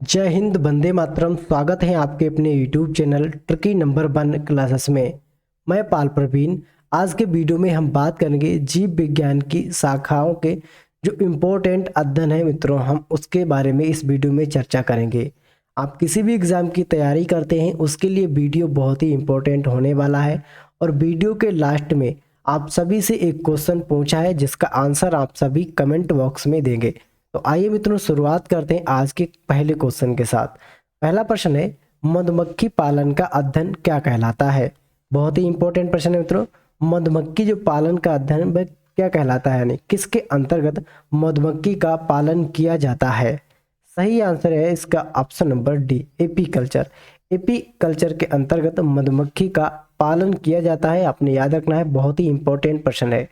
जय हिंद, वंदे मातरम। स्वागत है आपके अपने YouTube channel tricky number 1 classes में। मैं पाल प्रवीण। आज के वीडियो में हम बात करेंगे जीव विज्ञान की शाखाओं के जो इम्पोर्टेंट अध्ययन है मित्रों, हम उसके बारे में इस वीडियो में चर्चा करेंगे। आप किसी भी एग्ज़ाम की तैयारी करते हैं उसके लिए वीडियो बहुत ही इम्पोर्टेंट होने वाला है। और वीडियो के लास्ट में आप सभी से एक क्वेश्चन पूछा है जिसका आंसर आप सभी कमेंट बॉक्स में देंगे। तो आइए मित्रों, शुरुआत करते हैं आज के पहले क्वेश्चन के साथ। पहला प्रश्न है, मधुमक्खी पालन का अध्ययन क्या कहलाता है। बहुत ही इंपॉर्टेंट प्रश्न है मित्रों। मधुमक्खी जो पालन का अध्ययन वह क्या कहलाता है, यानी किसके अंतर्गत मधुमक्खी का पालन किया जाता है। सही आंसर है इसका option number D, apiculture. Apiculture के अंतर्गत मधुमक्खी का पालन किया जाता है। आपने याद रखना है, बहुत ही इंपॉर्टेंट प्रश्न है।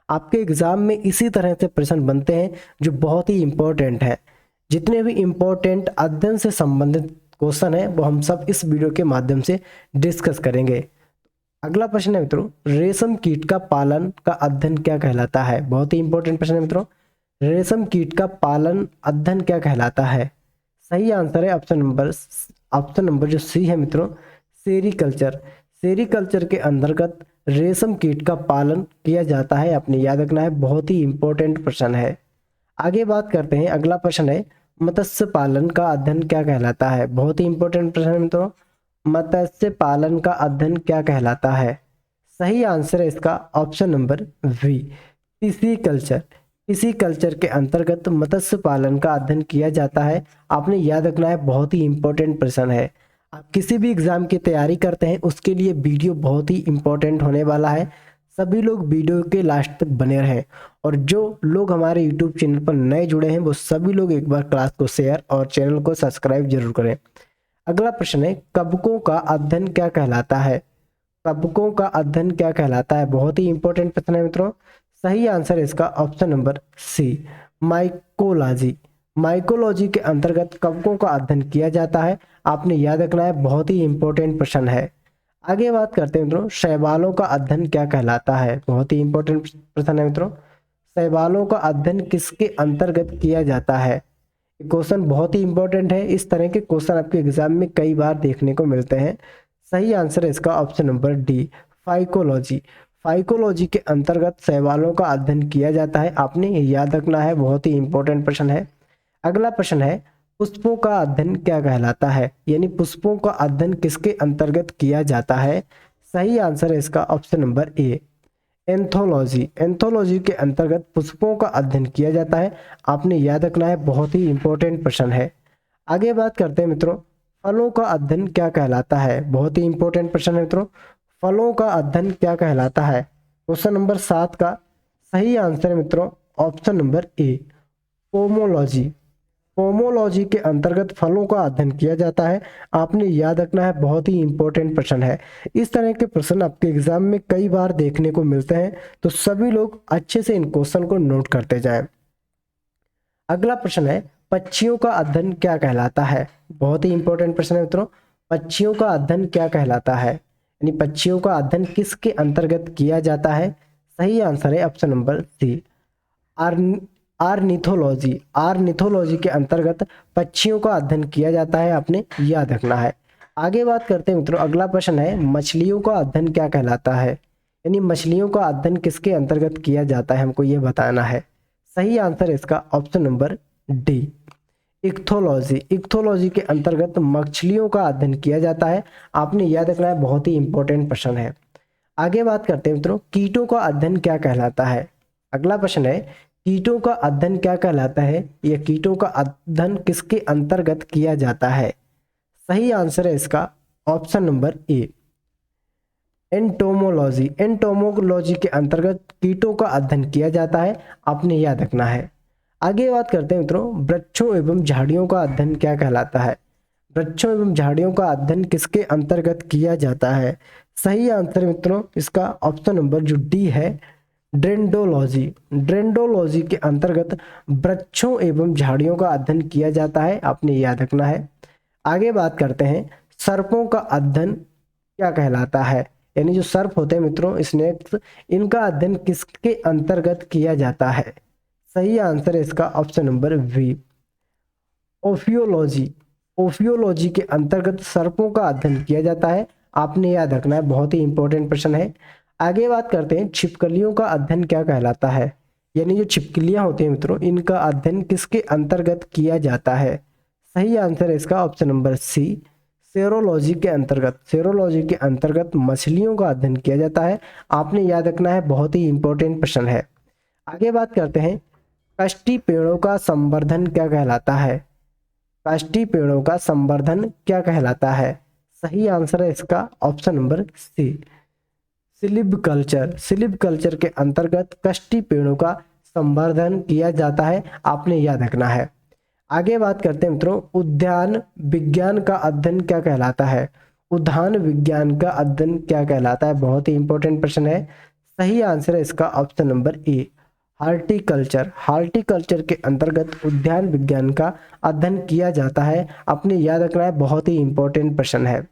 आपके एग्जाम में इसी तरह से प्रश्न बनते हैं जो बहुत ही इंपॉर्टेंट है। जितने भी इंपॉर्टेंट अध्ययन से संबंधित क्वेश्चन है वो हम सब इस वीडियो के माध्यम से डिस्कस करेंगे। अगला प्रश्न है मित्रों, रेशम कीट का पालन का अध्ययन क्या कहलाता है। बहुत ही इंपॉर्टेंट प्रश्न है मित्रों। रेशम कीट का पालन अध्ययन क्या कहलाता है। सही आंसर है ऑप्शन नंबर जो सी है मित्रों, सेरीकल्चर। सेरीकल्चर के अंतर्गत रेशम कीट का पालन किया जाता है। आपने याद रखना है, बहुत ही इंपॉर्टेंट प्रश्न है। आगे बात करते हैं। अगला प्रश्न है, मत्स्य पालन का अध्ययन क्या कहलाता है। बहुत ही इंपॉर्टेंट प्रश्न है मित्रों। मत्स्य पालन का अध्ययन क्या कहलाता है। सही आंसर है इसका option number B, pisciculture. Pisciculture के अंतर्गत मत्स्य पालन का अध्ययन किया जाता है। आपने याद रखना है, बहुत ही इंपॉर्टेंट प्रश्न है। आप किसी भी एग्जाम की तैयारी करते हैं उसके लिए वीडियो बहुत ही इंपॉर्टेंट होने वाला है। सभी लोग वीडियो के लास्ट तक बने रहें। और जो लोग हमारे यूट्यूब चैनल पर नए जुड़े हैं वो सभी लोग एक बार क्लास को शेयर और चैनल को सब्सक्राइब जरूर करें। अगला प्रश्न है, कवकों का अध्ययन क्या कहलाता है। कवकों का अध्ययन क्या कहलाता है। बहुत ही इंपॉर्टेंट प्रश्न है मित्रों। सही आंसर है इसका option number C, mycology. Mycology के अंतर्गत कवकों का अध्ययन किया जाता है। आपने याद रखना है, बहुत ही इंपॉर्टेंट प्रश्न है। आगे बात करते हैं मित्रों, शैवालों का अध्ययन क्या कहलाता है। बहुत ही इंपॉर्टेंट प्रश्न है मित्रों। शैवालों का अध्ययन किसके अंतर्गत किया जाता है। क्वेश्चन बहुत ही इंपॉर्टेंट है। इस तरह के क्वेश्चन आपके एग्जाम में कई बार देखने को मिलते हैं। सही आंसर है इसका option number D, phycology. Phycology के अंतर्गत शैवालों का अध्ययन किया जाता है। आपने याद रखना है, बहुत ही इंपॉर्टेंट प्रश्न है। अगला प्रश्न है, पुष्पों का अध्ययन क्या कहलाता है, यानी पुष्पों का अध्ययन किसके अंतर्गत किया जाता है। सही आंसर है इसका option number A, anthology. Anthology के अंतर्गत पुष्पों का अध्ययन किया जाता है। आपने याद रखना है, बहुत ही इंपॉर्टेंट प्रश्न है। आगे बात करते हैं मित्रों, फलों का अध्ययन क्या कहलाता है। बहुत ही इंपॉर्टेंट प्रश्न है मित्रों। फलों का अध्ययन क्या कहलाता है। क्वेश्चन नंबर 7 का सही आंसर है मित्रों option number A, pomology. Pomology के अंतर्गत फलों का अध्ययन किया जाता है। आपने याद रखना है, बहुत ही इंपॉर्टेंट प्रश्न है। इस तरह के प्रश्न आपके एग्जाम में कई बार देखने को मिलते हैं, तो सभी लोग अच्छे से इन क्वेश्चन को नोट करते जाएं। अगला प्रश्न है, पक्षियों का अध्ययन क्या कहलाता है। बहुत ही इंपॉर्टेंट प्रश्न है मित्रों। पक्षियों का अध्ययन क्या कहलाता है, यानी पक्षियों का अध्ययन किसके अंतर्गत किया जाता है। सही आंसर है ऑप्शन नंबर सी, आर्निथोलॉजी। आर्निथोलॉजी के अंतर्गत पक्षियों का अध्ययन किया जाता है। आपने याद रखना है। आगे बात करते हैं मित्रों। अगला प्रश्न है, मछलियों का अध्ययन क्या कहलाता है, यानी मछलियों का अध्ययन किसके अंतर्गत किया जाता है, हमको यह बताना है। सही आंसर है इसका option number D, ichthyology. Ichthyology के अंतर्गत मछलियों का अध्ययन किया जाता है। आपने याद रखना है, बहुत ही इंपॉर्टेंट प्रश्न है। आगे बात करते हैं मित्रों, कीटों का अध्ययन क्या कहलाता है। अगला प्रश्न है, कीटों का अध्ययन क्या कहलाता है, या कीटों का अध्ययन किसके अंतर्गत किया जाता है। सही आंसर है इसका option number A, entomology. Entomology के अंतर्गत कीटों का अध्ययन किया जाता है। आपने याद रखना है। आगे बात करते हैं मित्रों, वृक्षों एवं झाड़ियों का अध्ययन क्या कहलाता है। वृक्षों एवं झाड़ियों का अध्ययन किसके अंतर्गत किया जाता है। सही आंसर मित्रों इसका ऑप्शन नंबर जो डी है, डेंड्रोलॉजी। डेंड्रोलॉजी के अंतर्गत वृक्षों एवं झाड़ियों का अध्ययन किया जाता है। आपने याद रखना है। आगे बात करते हैं, सर्पों का अध्ययन क्या कहलाता है, यानी जो सर्प होते हैं मित्रों, स्नेक्स, इनका अध्ययन किसके अंतर्गत किया जाता है। सही आंसर है इसका option number B, ophiology. Ophiology के अंतर्गत सर्पों का अध्ययन किया जाता है। आपने याद रखना है, बहुत ही इंपॉर्टेंट प्रश्न है। आगे बात करते हैं, छिपकलियों का अध्ययन क्या कहलाता है, यानी जो छिपकलियां होती हैं मित्रों, इनका अध्ययन किसके अंतर्गत किया जाता है। सही आंसर है इसका ऑप्शन नंबर सी, सेरोलॉजी के अंतर्गत। सेरोलॉजी के अंतर्गत मछलियों का अध्ययन किया जाता है। आपने याद रखना है, बहुत ही इंपॉर्टेंट प्रश्न है। आगे बात करते हैं, काष्ठी पेड़ों का संवर्धन क्या कहलाता है। काष्ठी पेड़ों का संवर्धन क्या कहलाता है। सही आंसर है इसका ऑप्शन नंबर सी, सिलिब कल्चर। सिलिब कल्चर के अंतर्गत काष्ठी पेड़ों का संवर्धन किया जाता है। आपने याद रखना है। आगे बात करते हैं मित्रों, उद्यान विज्ञान का अध्ययन क्या कहलाता है। उद्यान विज्ञान का अध्ययन क्या कहलाता है, बहुत ही इंपॉर्टेंट प्रश्न है। सही आंसर है इसका option number A, horticulture. Horticulture के अंतर्गत उद्यान विज्ञान का अध्ययन किया जाता है। आपने याद रखना है, बहुत ही इंपॉर्टेंट प्रश्न है।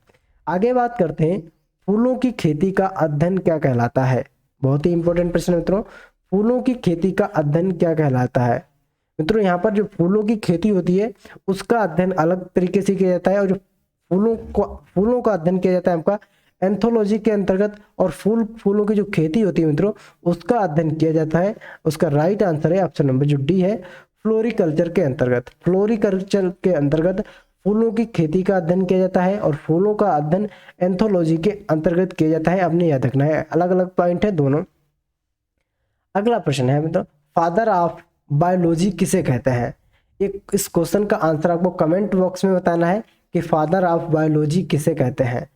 आगे बात करते हैं, फूलों की खेती का अध्ययन क्या कहलाता है। बहुत ही इंपॉर्टेंट प्रश्न मित्रों, फूलों की खेती का अध्ययन क्या कहलाता है। मित्रों यहाँ पर जो फूलों की खेती होती है उसका अध्ययन अलग तरीके से किया जाता है, और जो फूलों का अध्ययन किया जाता है आपका एंथोलॉजी के अंतर्गत, और फूलों की जो खेती होती है मित्रों उसका अध्ययन किया जाता है। उसका राइट आंसर है ऑप्शन नंबर जो डी है, फ्लोरिकल्चर के अंतर्गत। फ्लोरिकल्चर के अंतर्गत फूलों की खेती का अध्ययन किया जाता है, और फूलों का अध्ययन एंथोलॉजी के अंतर्गत किया जाता है। आपने याद रखना है, अलग अलग पॉइंट है दोनों। अगला प्रश्न है मित्रों, फादर ऑफ बायोलॉजी किसे कहते हैं। एक इस क्वेश्चन का आंसर आपको कमेंट बॉक्स में बताना है कि फादर ऑफ बायोलॉजी किसे कहते हैं।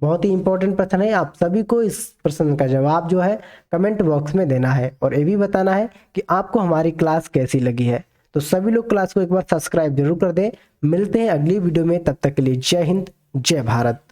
बहुत ही इंपॉर्टेंट प्रश्न है, आप सभी को इस प्रश्न का जवाब जो है कमेंट बॉक्स में देना है, और ये भी बताना है कि आपको हमारी क्लास कैसी लगी है। तो सभी लोग क्लास को एक बार सब्सक्राइब जरूर कर दें। मिलते हैं अगली वीडियो में, तब तक के लिए जय हिंद जय भारत।